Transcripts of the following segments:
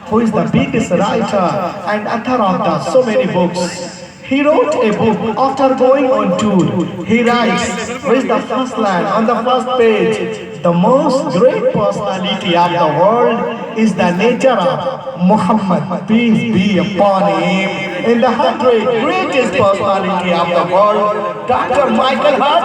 who is the biggest writer and author of so many books. He wrote a book after going on tour. He writes, with the first line on the first page, the most great personality of the world is the nature of Muhammad, peace be upon him. In the 100 greatest personality of the world, Dr. Michael Hart,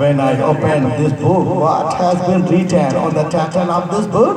When I opened this book, what has been written on the title of this book?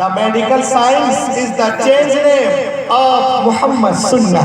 The medical science is the change name of Muhammad Sunnah.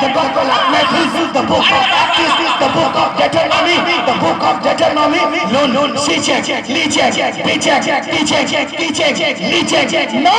the Gospel of Matthew, the book of Baptist, the book of Deuteronomy, the book of Deuteronomy, Nun, Shechek, Lichek, Pichek, Pichek, Pichek, Lichek, no,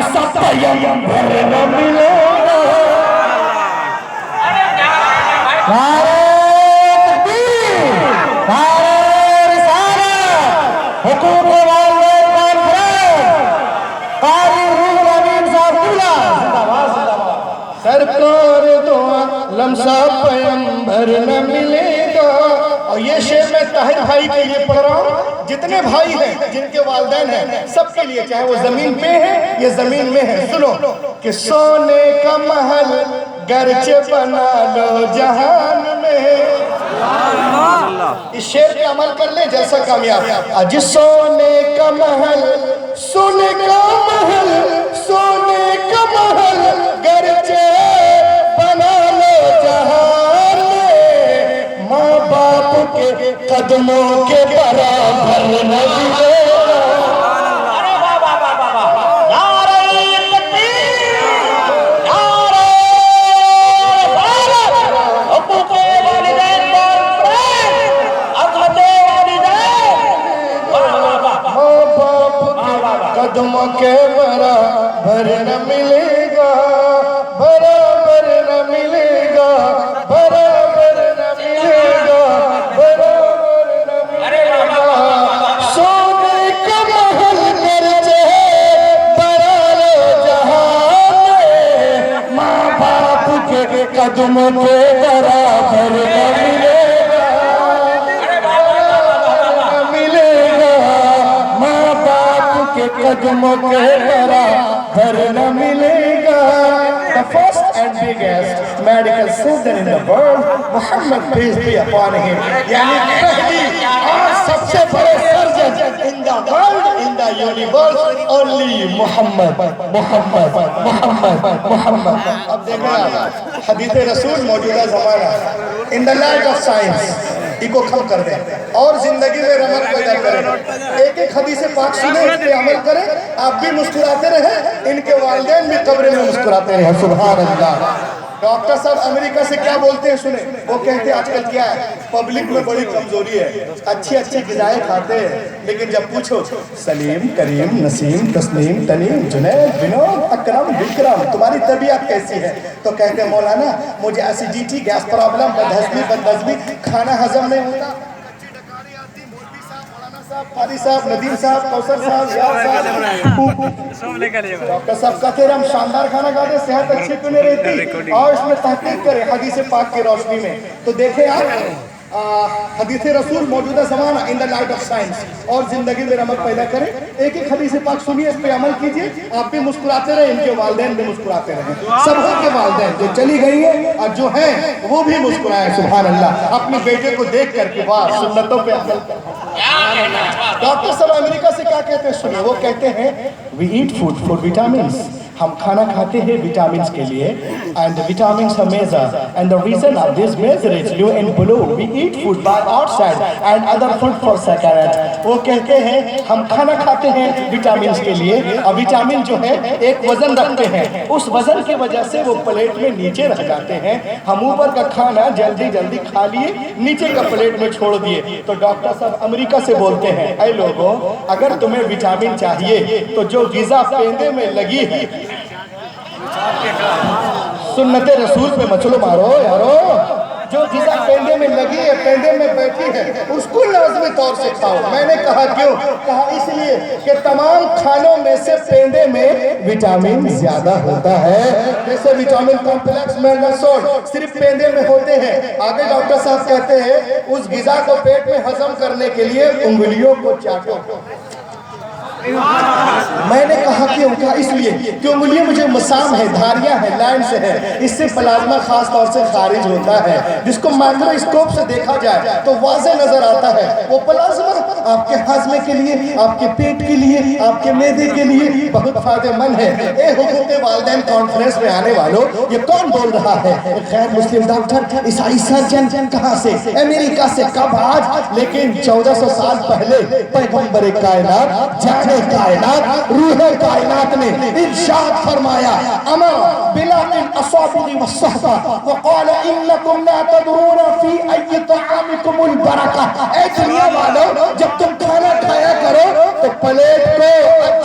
لمسا پیمبر نہ ملے گا نعرہ تکبیر نعرہ رسالت حقوق والدین conference قاری روح الامین صاحب سرکار دعا لمسا پیمبر نہ ملے گا. اور یہ شعر میں طاہر بھائی کے لیے پڑھ رہا ہوں. جتنے بھائی ہیں جن کے والدین ہیں سب کے لیے, چاہے وہ زمین پہ ہیں یا زمین میں ہیں, سنو کہ سونے کا محل گرچہ بنا لو جہان میں. اس شعر پہ عمل کر لیں جیسا کامیاب. آج سونے کا محل سونے کا محل سونے کا محل گرچہ بنا لو جہان میں, ماں باپ کے قدموں کے برابر نہ ملے گا. ارے واہ واہ واہ واہ واہ. نعرہ تکبیر نعرہ رسالت حقوق والدین کانفرنس عظمت والدین. واہ واہ واہ. ماں باپ کے قدموں کے برابر نہ ملے گا, برابر نہ ملے گا, برابر نہ ملے گا, برابر نہ ملے گا. سونے کا محل گرچہ بنا لو جہان میں, ماں باپ کے قدموں کے برابر نہ ملے گا, نہ ملے گا, ماں باپ کے قدموں کے برابر نہ ملے گا. The first and biggest medical center in the world, Muhammad peace be upon him. یعنی پہلی اور سب سے بڑے surgeon in the world, in the universe, only محمد محمد محمد محمد. اب دیکھیں آپ حدیث رسول موجودہ زمانہ in the light of science کو کم کر دیں اور زندگی میں رمق پیدا کریں. ایک ایک حدیث پاک سنیں, اس پہ عمل کریں, آپ بھی مسکراتے رہیں, ان کے والدین بھی قبر میں مسکراتے رہیں. سبحان اللہ. ڈاکٹر صاحب امریکہ سے کیا بولتے ہیں سنیں. وہ کہتے ہیں آج کل کیا ہے, پبلک میں بڑی کمزوری ہے, اچھی اچھی غذائیں کھاتے ہیں, لیکن جب پوچھو سلیم کریم نسیم تسلیم تنیم جنید بنود اکرم وکرم تمہاری طبیعت کیسی ہے, تو کہتے ہیں مولانا مجھے ایسیڈیٹی, گیس پرابلم, بدہضمی, کھانا ہضم نہیں ہوتا. قاری صاحب, ندیم صاحب, کوثر صاحب, یار صاحب, ڈاکٹر صاحب کہتے ہیں ہم شاندار کھانا کھاتے ہیں, صحت اچھی کیوں نہیں رہتی. اور اس میں تحقیق کریں حدیث پاک کی روشنی میں, تو دیکھیں آپ حدیث رسول موجودہ زمانہ in the light of science, اور زندگی میں رمق پیدا کریں. ایک ایک حدیث پاک سنیے, اس پہ عمل کیجئے, آپ بھی مسکراتے رہیں, ان کے والدین بھی مسکراتے رہیں. سب کے والدین جو چلی گئی ہیں اور جو ہیں وہ بھی مسکرائیں. سبحان اللہ. اپنے بیٹے کو دیکھ کر کے واہ سنتوں پہ عمل کریں. ڈاکٹر صاحب امریکہ سے کیا کہتے ہیں سنیں. وہ کہتے ہیں we eat food for vitamins. ہم کھانا کھاتے ہیں وٹامنز کے لیے, and vitamins are measure, and the reason of this measure is blue and blue. We eat food by outside and other food for second. وہ کہتے ہیں ہم کھانا کھاتے ہیں وٹامنز کے لیے, اور وٹامن جو ہے ایک وزن رکھتے ہیں, اس وزن کی وجہ سے وہ پلیٹ میں نیچے رہ جاتے ہیں. ہم اوپر کا کھانا جلدی جلدی کھا لیے, نیچے کا پلیٹ میں چھوڑ دیے. تو ڈاکٹر صاحب امریکہ سے بولتے ہیں اے لوگوں, اگر تمہیں وٹامن چاہیے تو جو غذا پیندے میں لگی ہے, سنت رسول پہ مچلو مارو یارو, جو غذا پیندے میں لگی ہے, پیندے میں بیٹھی ہے, اس کو لازمی طور سے کھاؤ. میں نے کہا کیوں؟ کہا اس لیے کہ تمام کھانوں میں سے پیندے میں وٹامن زیادہ ہوتا ہے. جیسے وٹامن کمپلیکس میگنیسول صرف پیندے میں ہوتے ہیں. آگے ڈاکٹر صاحب کہتے ہیں اس غذا کو پیٹ میں ہضم کرنے کے لیے انگلیوں کو چاٹو. میں نے کہا کیوں؟ کہا اس لیے کہ انگلیاں مجھے مسام ہے, دھاریاں ہیں, لائنز ہیں, اس سے پلازما خاص طور سے خارج ہوتا ہے, جس کو مائکروسکوپ سے دیکھا جائے تو واضح نظر آتا ہے. وہ پلازما آپ کے ہاضمے کے لیے, آپ کے پیٹ کے لیے, آپ کے معدے کے لیے بہت فائدہ مند ہے. اے حقوق والدین کانفرنس میں آنے والوں, یہ کون بول رہا ہے؟ غیر مسلم ڈاکٹر, عیسائی سرجن, کہاں سے؟ امریکہ سے. کب؟ آج. لیکن 1400 سال پہلے پیغمبر کائنات, جانے کائنات, روح کائنات نے ارشاد فرمایا امر بلاد الاصابع والصحبہ وقال انکم لا تدرون فی ای طعامکم البرکہ. اے دنیا والوں, جب تم کھانا کھایا کرو تو پلیٹ کو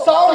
100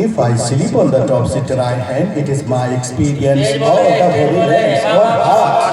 if I sleep on the top seat right hand, it is my experience of the body length or heart.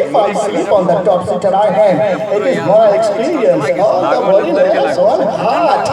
if I sleep on the top seat right hand, it is my experience of the body length or heart.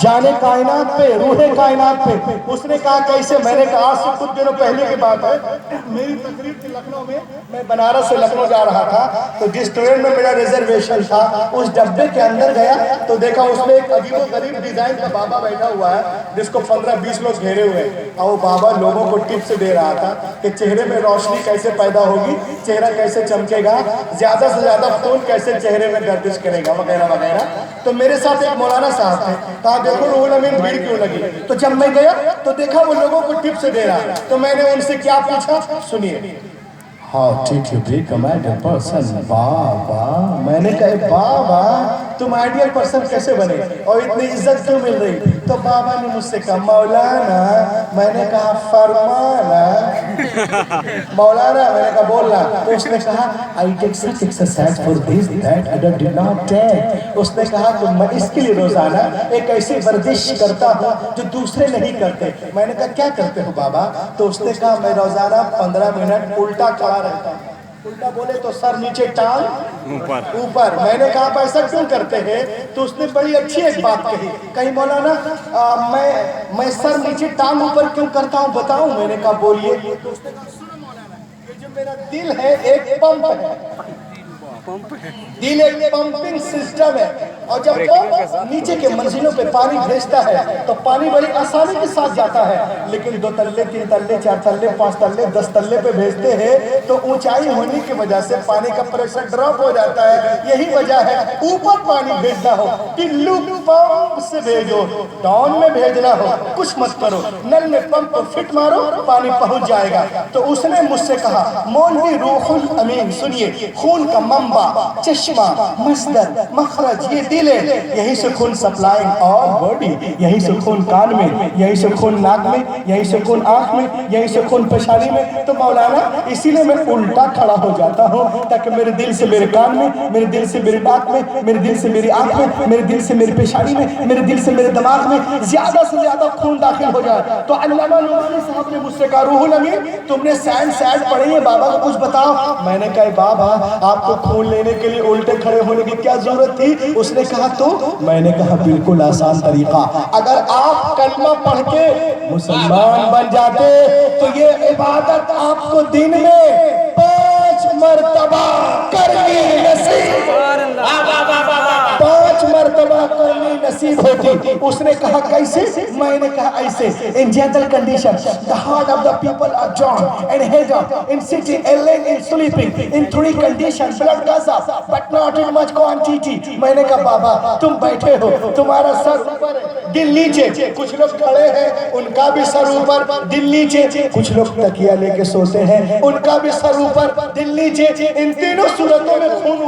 جانے کائنات پہ، روح کائنات پہ. اس نے کہا کیسے؟ میں نے کہا آج سے کچھ دنوں پہلے کی بات ہے، میری تقریر تھی لکھنؤ میں، میں بنارس سے لکھنؤ جا رہا تھا، تو جس ٹرین میں میرا ریزرویشن تھا اس ڈبے کے اندر گیا تو دیکھا اس میں ایک عجیب و غریب ڈیزائن کا بابا بیٹھا ہوا ہے جس کو 15-20 لوگ گھیرے ہوئے ہیں، اور وہ بابا لوگوں کو ٹپس دے رہا تھا کہ چہرے میں روشنی کیسے پیدا ہوگی، چہرہ کیسے چمکے گا، زیادہ سے زیادہ خون کیسے چہرے میں گردش کرے گا، وغیرہ وغیرہ. تو میرے ساتھ ایک مولانا صاحب تھے، کہا دیکھو روح الامین بھیڑ کیوں لگی؟ تو جب میں گیا تو دیکھا وہ لوگوں کو ٹپس دے رہا، تو میں نے ان سے کیا پوچھا سنیے. How did you become ideal person? بابا میں نے کہا بابا تم آئیڈیل پرسن کیسے بنے اور اتنی عزت کیوں مل رہی؟ تو بابا نے مجھ سے کہا مولانا. میں نے کہا فرمانا. مولانا میں نے کہا بولنا. تو اس نے کہا I take such exercise for this that I did not take. اس نے کہا کہ میں اس کے لیے روزانہ ایک ایسی ورزش کرتا ہوں جو دوسرے نہیں کرتے. میں نے کہا کیا کرتے ہو بابا؟ تو اس نے کہا میں روزانہ 15 منٹ الٹا کھڑا رہتا ہوں. الٹا بولے تو سر نیچے ٹانگ اوپر. میں نے کہا آپ ایسا کیوں کرتے ہیں؟ تو اس نے بڑی اچھی ایک بات کہی، کہیں مولانا میں سر نیچے ٹانگ اوپر کیوں کرتا ہوں بتاؤں؟ میں نے کہا بولیے. تو اس نے کہا سنو مولانا، یہ جو میرا دل ہے ایک پمپ ہے، دل ایک پمپنگ سسٹم ہے، اور جب پمپ نیچے کے منزلوں پہ پانی بھیجتا ہے تو پانی بڑی آسانی کے ساتھ جاتا ہے، لیکن 2 تلے 3 تلے 4 تلے 5 تلے 10 تلے پہ بھیجتے ہیں تو اونچائی ہونے کی وجہ سے پانی کا پریشر ڈراپ ہو جاتا ہے. یہی وجہ ہے اوپر پانی بھیجنا ہو ٹلو پمپ سے بھیجو، ڈاؤن میں بھیجنا ہو کچھ مت کرو، نل میں پمپ کو فٹ مارو پانی پہنچ جائے گا. تو اس نے مجھ سے کہا مولوی روح الامین سنیے، خون کا منبع، چشمہ، مصدر، مخرج یہ دل ہے، یہی سے خون سپلائنگ آل باڈی، یہی سے خون کان میں، یہی سے خون ناک میں، یہی سے خون آنکھ میں، یہی سے خون پیشانی میں. تو مولانا اسی لیے میں الٹا کھڑا ہو جاتا ہوں تاکہ میرے دل سے میرے کان میں، میرے دل سے میرے ناک میں، میرے دل سے میری آنکھ میں، میرے دل سے میری پیشانی میں، میرے دل سے میرے دماغ میں زیادہ سے زیادہ خون داخل ہو جائے. تو علامہ نعمانی صاحب نے مجھ سے کہا روح الامین تم نے سائنس ایڈ پڑھی ہے بابا کو کچھ بتاؤ. میں نے کہا بابا آپ کو خون لینے کے لیے الٹے کھڑے ہونے کی کیا ضرورت تھی؟ اس نے کہا تو میں نے کہا بالکل آسان طریقہ، اگر آپ کلمہ پڑھ کے مسلمان بن جاتے تو یہ عبادت آپ کو دن میں 5 مرتبہ کرنی نصیب، 5 مرتبہ کرنی نصیب ہوتی. اس نے کہا کیسے؟ میں نے کہا ایسے. In general condition, the heart of the people are drawn and head up, in sitting, in laying, in sleeping, in 3 conditions, blood goes up, but not in much quantity. میں نے کہا بابا تم بیٹھے ہو، تمہارا سر اوپر ہے دل نیچے، کچھ لوگ کھڑے ہیں ان کا بھی سر اوپر دل نیچے، کچھ لوگ تکیہ لے کے سوتے ہیں ان کا بھی سر اوپر دل نیچے. ان تینوں صورتوں میں خون